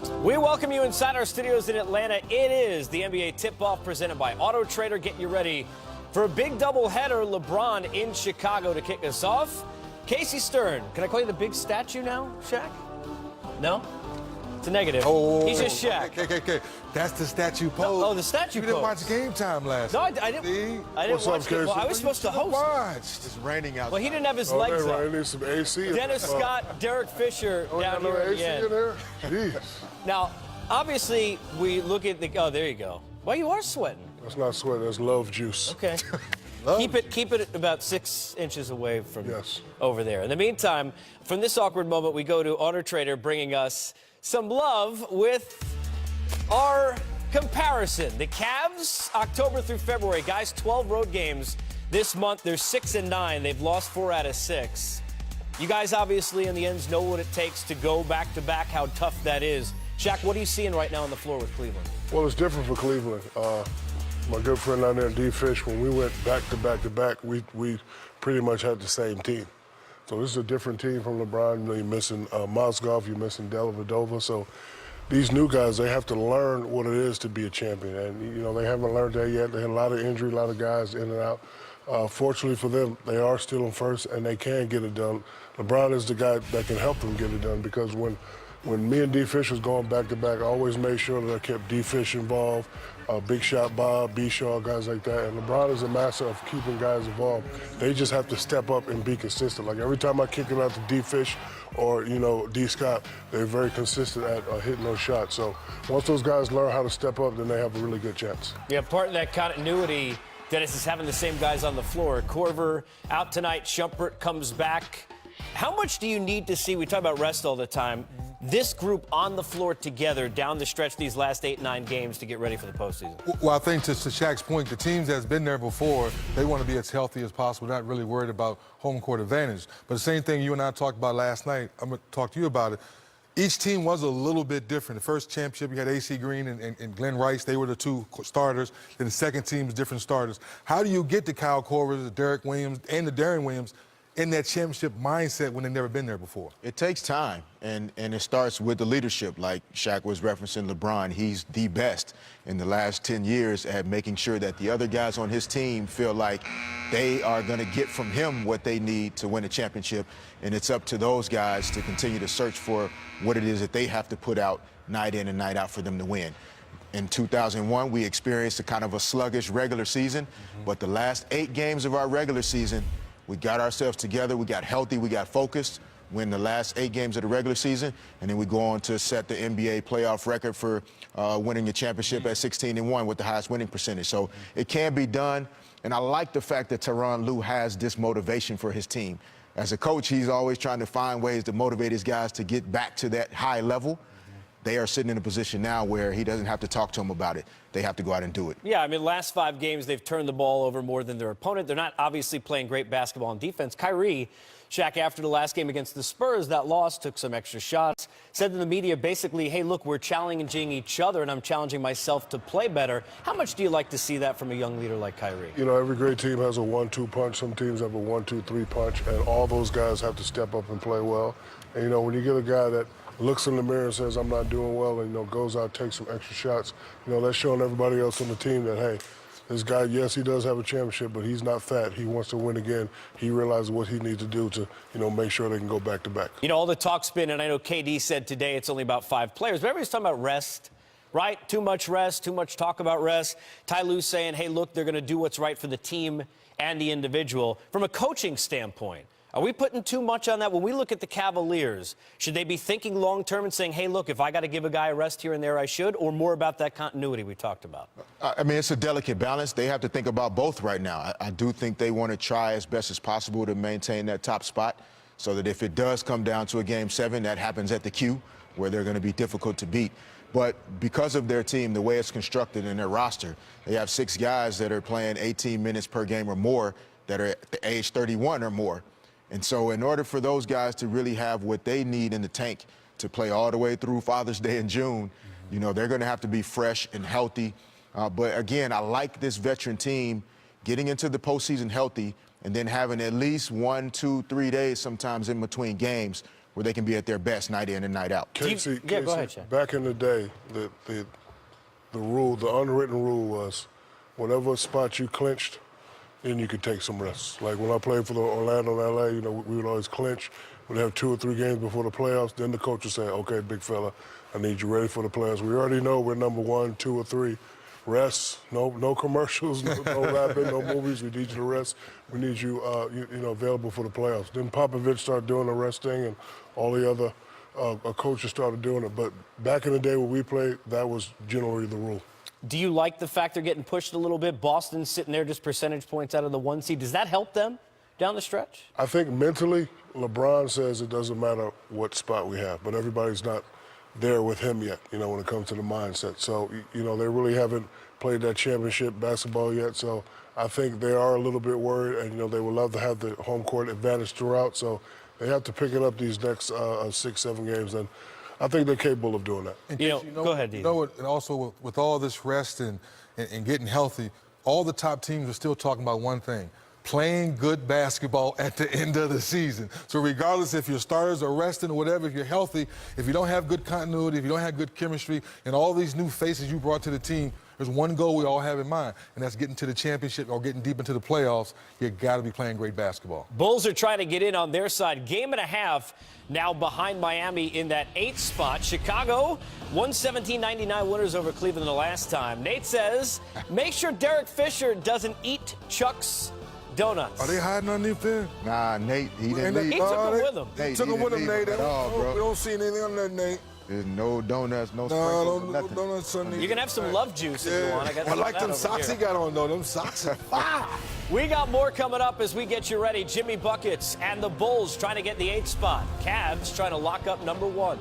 We welcome you inside our studios in Atlanta. It is the NBA tip-off presented by Auto Trader. Get you ready for a big doubleheader. LeBron in Chicago to kick us off. Casey Stern. Can I call you the big statue now, Shaq? No? It's a negative. Oh, he's just Shaq. Okay. That's the statue pose. Oh, the statue pose. You didn't watch Game Time last night. No, I didn't watch it. Well, I was supposed to host. It's raining out. Well, he didn't have his legs up. I need some AC. Dennis Scott, Derrick Fisher down here at the end. In there? Jeez. Now, obviously, we look at the. Oh, there you go. Well, you are sweating. That's not sweat. That's love juice. Okay. Keep it about 6 inches away from Yes. over there. In the meantime, from this awkward moment, we go to Auto Trader bringing us some love with our comparison. The Cavs, October through February. Guys, 12 road games this month. They're 6-9. They've lost 4 out of 6. You guys obviously in the ends know what it takes to go back-to-back, how tough that is. Shaq, what are you seeing right now on the floor with Cleveland? Well, it's different for Cleveland. My good friend out there, D-Fish, when we went back-to-back, we pretty much had the same team. So this is a different team from LeBron. You know, you're missing Mozgov, you're missing Dellavedova. So these new guys, they have to learn what it is to be a champion. And, you know, they haven't learned that yet. They had a lot of injury, a lot of guys in and out. Fortunately for them, they are still in first, and they can get it done. LeBron is the guy that can help them get it done, because when me and D-Fish was going back-to-back, I always made sure that I kept D-Fish involved, Big Shot Bob, B-Shaw, guys like that. And LeBron is a master of keeping guys involved. They just have to step up and be consistent. Like every time I kick it out to D-Fish or, you know, D-Scott, they're very consistent at hitting those shots. So once those guys learn how to step up, then they have a really good chance. Yeah, part of that continuity, Dennis, is having the same guys on the floor. Korver out tonight. Shumpert comes back. How much do you need to see, we talk about rest all the time, this group on the floor together down the stretch these last 8-9 games to get ready for the postseason? Well, I think to Shaq's point, the teams that's been there before, they want to be as healthy as possible, not really worried about home court advantage. But the same thing you and I talked about last night, I'm going to talk to you about it. Each team was a little bit different. The first championship, you had A.C. Green and Glenn Rice. They were the two starters. Then the second team was different starters. How do you get the Kyle Korvers, the Derrick Williams, and the Darren Williams in that championship mindset when they've never been there before? It takes time, and it starts with the leadership. Like Shaq was referencing LeBron, he's the best in the last 10 years at making sure that the other guys on his team feel like they are going to get from him what they need to win a championship, and it's up to those guys to continue to search for what it is that they have to put out night in and night out for them to win. In 2001, we experienced a kind of a sluggish regular season, but the last 8 games of our regular season, we got ourselves together, we got healthy, we got focused, win the last 8 games of the regular season, and then we go on to set the NBA playoff record for winning the championship at 16-1 with the highest winning percentage. So it can be done, and I like the fact that Tyronn Lue has this motivation for his team. As a coach, he's always trying to find ways to motivate his guys to get back to that high level. They are sitting in a position now where he doesn't have to talk to them about it. They have to go out and do it. Yeah, I mean, last 5 games, they've turned the ball over more than their opponent. They're not obviously playing great basketball on defense. Kyrie, Shaq, after the last game against the Spurs, that loss, took some extra shots, said to the media basically, hey, look, we're challenging each other, and I'm challenging myself to play better. How much do you like to see that from a young leader like Kyrie? You know, every great team has a 1-2 punch. Some teams have a 1-2-3 punch, and all those guys have to step up and play well. And, you know, when you get a guy that looks in the mirror and says, I'm not doing well, and, you know, goes out, takes some extra shots, you know, that's showing everybody else on the team that, hey, this guy, yes, he does have a championship, but he's not fat. He wants to win again. He realizes what he needs to do to, you know, make sure they can go back-to-back. You know, all the talk's been, and I know KD said today it's only about 5 players, but everybody's talking about rest, right? Too much rest, too much talk about rest. Ty Lue's saying, hey, look, they're going to do what's right for the team and the individual. From a coaching standpoint, are we putting too much on that? When we look at the Cavaliers, should they be thinking long-term and saying, hey, look, if I got to give a guy a rest here and there, I should, or more about that continuity we talked about? I mean, it's a delicate balance. They have to think about both right now. I do think they want to try as best as possible to maintain that top spot so that if it does come down to a Game 7, that happens at the Q, where they're going to be difficult to beat. But because of their team, the way it's constructed in their roster, they have 6 guys that are playing 18 minutes per game or more that are at the age 31 or more. And so in order for those guys to really have what they need in the tank to play all the way through Father's Day in June, you know, they're going to have to be fresh and healthy. But, again, I like this veteran team getting into the postseason healthy and then having at least 1, 2, 3 days sometimes in between games where they can be at their best night in and night out. Casey, go ahead, Shaq. Back in the day, the rule, the unwritten rule was, whatever spot you clinched, then you could take some rest. Like when I played for the Orlando and LA, you know, we would always clinch. We'd have 2 or 3 games before the playoffs. Then the coach would say, okay, big fella, I need you ready for the playoffs. We already know we're number 1, 2, or 3. Rest, no commercials, no rapping, no movies. We need you to rest. We need you, available for the playoffs. Then Popovich started doing the rest thing, and all the other coaches started doing it. But back in the day when we played, that was generally the rule. Do you like the fact they're getting pushed a little bit? Boston's sitting there just percentage points out of the 1 seed. Does that help them down the stretch? I think mentally, LeBron says it doesn't matter what spot we have, but everybody's not there with him yet, you know, when it comes to the mindset. So, you know, they really haven't played that championship basketball yet. So I think they are a little bit worried, and, you know, they would love to have the home court advantage throughout. So they have to pick it up these next 6, 7 games, and I think they're capable of doing that. And go ahead, Dean. You know what, and also with all this rest and getting healthy, all the top teams are still talking about one thing: playing good basketball at the end of the season. So regardless if your starters are resting or whatever, if you're healthy, if you don't have good continuity, if you don't have good chemistry, and all these new faces you brought to the team, there's one goal we all have in mind, and that's getting to the championship or getting deep into the playoffs. You got to be playing great basketball. Bulls are trying to get in on their side. Game and a half now behind Miami in that 8th spot. Chicago, 117-99 winners over Cleveland the last time. Nate says, make sure Derrick Fisher doesn't eat Chuck's donuts. Are they hiding underneath there? Nah, Nate, he didn't leave. He took them with him. Nate, Took them with him, Nate. at all, bro. We don't see anything on that, Nate. There's no donuts, no No, sprinkles, no nothing. donuts on You can have some love juice if you want. I like them socks he got on, though. Them socks are fire. We got more coming up as we get you ready. Jimmy Buckets and the Bulls trying to get the 8th spot. Cavs trying to lock up number 1.